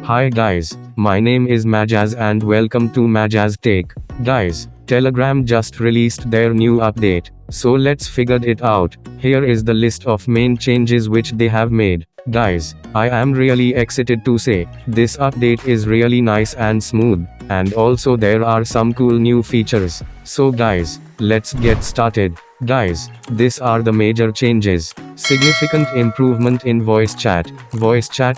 Hi guys, my name is Majaz and welcome to Majaz Take. Guys, Telegram just released their new update, so let's figure it out. Here is the list of main changes which they have made. Guys, I am really excited to say, this update is really nice and smooth, and also there are some cool new features. So guys, let's get started. Guys, these are the major changes. Significant improvement in voice chat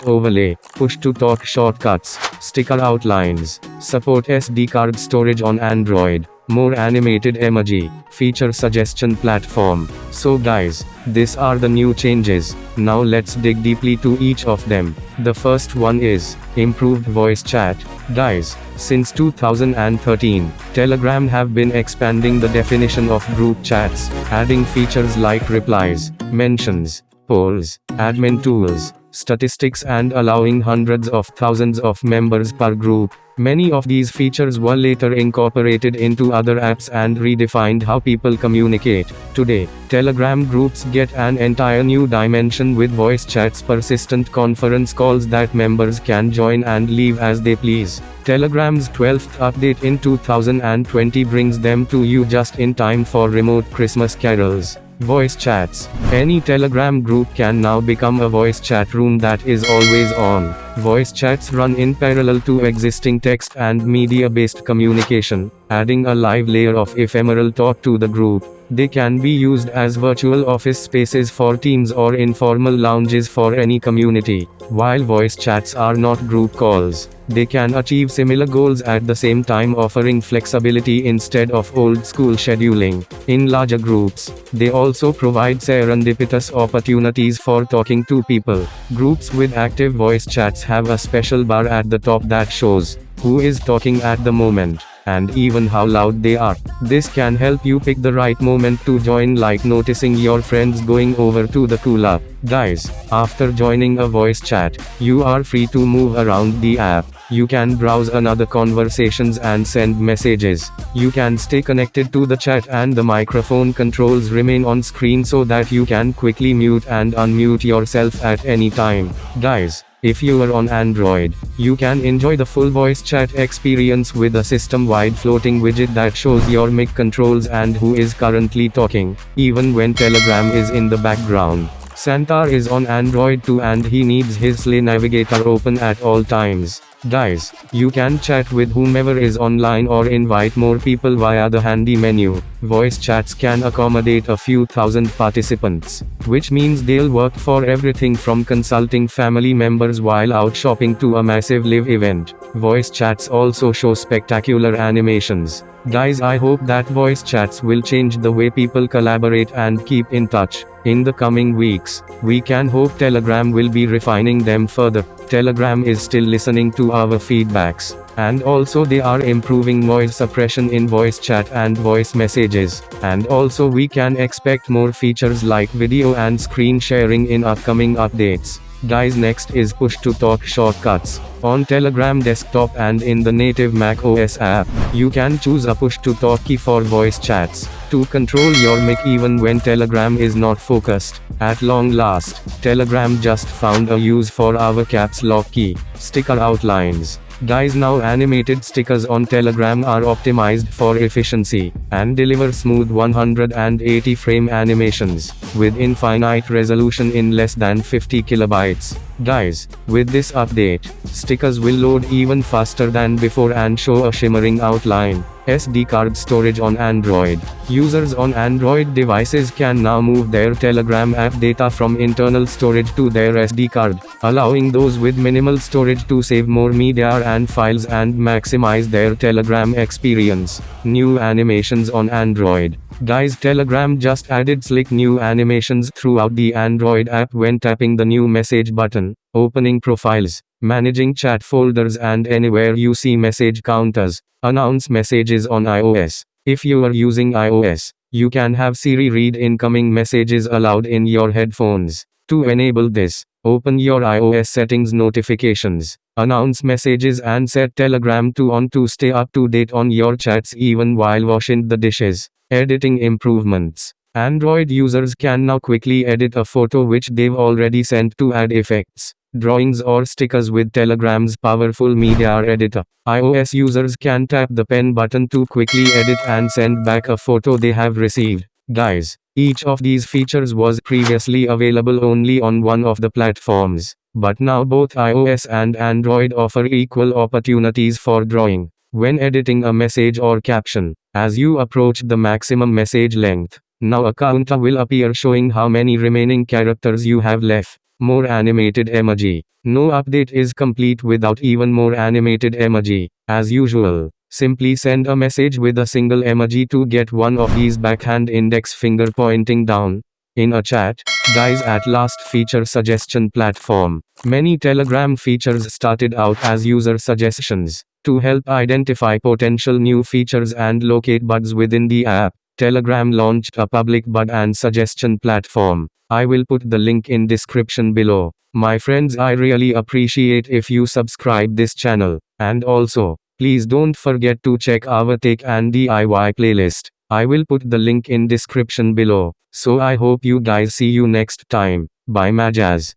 overlay, push-to-talk shortcuts, sticker outlines, support SD card storage on Android, more animated emoji, feature suggestion platform. So guys, these are the new changes. Now let's dig deeply to each of them. The first one is improved voice chat. Guys, since 2013, Telegram have been expanding the definition of group chats, adding features like replies, mentions, polls, admin tools, statistics and allowing hundreds of thousands of members per group. Many of these features were later incorporated into other apps and redefined how people communicate. Today, Telegram groups get an entire new dimension with voice chats, persistent conference calls that members can join and leave as they please. Telegram's 12th update in 2020 brings them to you just in time for remote Christmas carols. Voice chats. Any Telegram group can now become a voice chat room that is always on. Voice chats run in parallel to existing text and media-based communication, adding a live layer of ephemeral talk to the group. They can be used as virtual office spaces for teams or informal lounges for any community. While voice chats are not group calls, they can achieve similar goals at the same time, offering flexibility instead of old-school scheduling. In larger groups, they also provide serendipitous opportunities for talking to people. Groups with active voice chats have a special bar at the top that shows who is talking at the moment, and even how loud they are. This can help you pick the right moment to join, like noticing your friends going over to the cooler. Guys, after joining a voice chat, you are free to move around the app. You can browse another conversations and send messages. You can stay connected to the chat and the microphone controls remain on screen so that you can quickly mute and unmute yourself at any time. Guys, if you are on Android, you can enjoy the full voice chat experience with a system-wide floating widget that shows your mic controls and who is currently talking, even when Telegram is in the background. Santar is on Android too and he needs his Slay Navigator open at all times. Guys, you can chat with whomever is online or invite more people via the handy menu. Voice chats can accommodate a few thousand participants, which means they'll work for everything from consulting family members while out shopping to a massive live event. Voice chats also show spectacular animations. Guys, I hope that voice chats will change the way people collaborate and keep in touch. In the coming weeks, we can hope Telegram will be refining them further. Telegram is still listening to our feedbacks, and also they are improving noise suppression in voice chat and voice messages, and also we can expect more features like video and screen sharing in upcoming updates. Guys, next is push-to-talk shortcuts. On Telegram desktop and in the native Mac OS app, you can choose a push-to-talk key for voice chats, to control your mic even when Telegram is not focused. At long last, Telegram just found a use for our caps lock key, sticker outlines. Guys, now animated stickers on Telegram are optimized for efficiency, and deliver smooth 180 frame animations, with infinite resolution in less than 50 kilobytes. Guys, with this update, stickers will load even faster than before and show a shimmering outline. SD card storage on Android. Users on Android devices can now move their Telegram app data from internal storage to their SD card, allowing those with minimal storage to save more media and files and maximize their Telegram experience. New animations on Android. Guys, Telegram just added slick new animations throughout the Android app when tapping the new message button, opening profiles, managing chat folders and anywhere you see message counters. Announce messages on iOS. If you are using iOS, you can have Siri read incoming messages aloud in your headphones. To enable this, open your iOS settings notifications, announce messages and set Telegram to on to stay up to date on your chats even while washing the dishes. Editing improvements. Android users can now quickly edit a photo which they've already sent to add effects, drawings or stickers with Telegram's powerful media editor. iOS users can tap the pen button to quickly edit and send back a photo they have received. Guys, each of these features was previously available only on one of the platforms, but now both iOS and Android offer equal opportunities for drawing. When editing a message or caption, as you approach the maximum message length, now a counter will appear showing how many remaining characters you have left. More animated emoji. No update is complete without even more animated emoji. As usual, simply send a message with a single emoji to get one of these backhand index finger pointing down. In a chat, guys, at last feature suggestion platform. Many Telegram features started out as user suggestions. To help identify potential new features and locate bugs within the app, Telegram launched a public bug and suggestion platform. I will put the link in description below. My friends, I really appreciate if you subscribe this channel. And also, please don't forget to check our tech and DIY playlist. I will put the link in description below. So I hope you guys see you next time. Bye Majaz.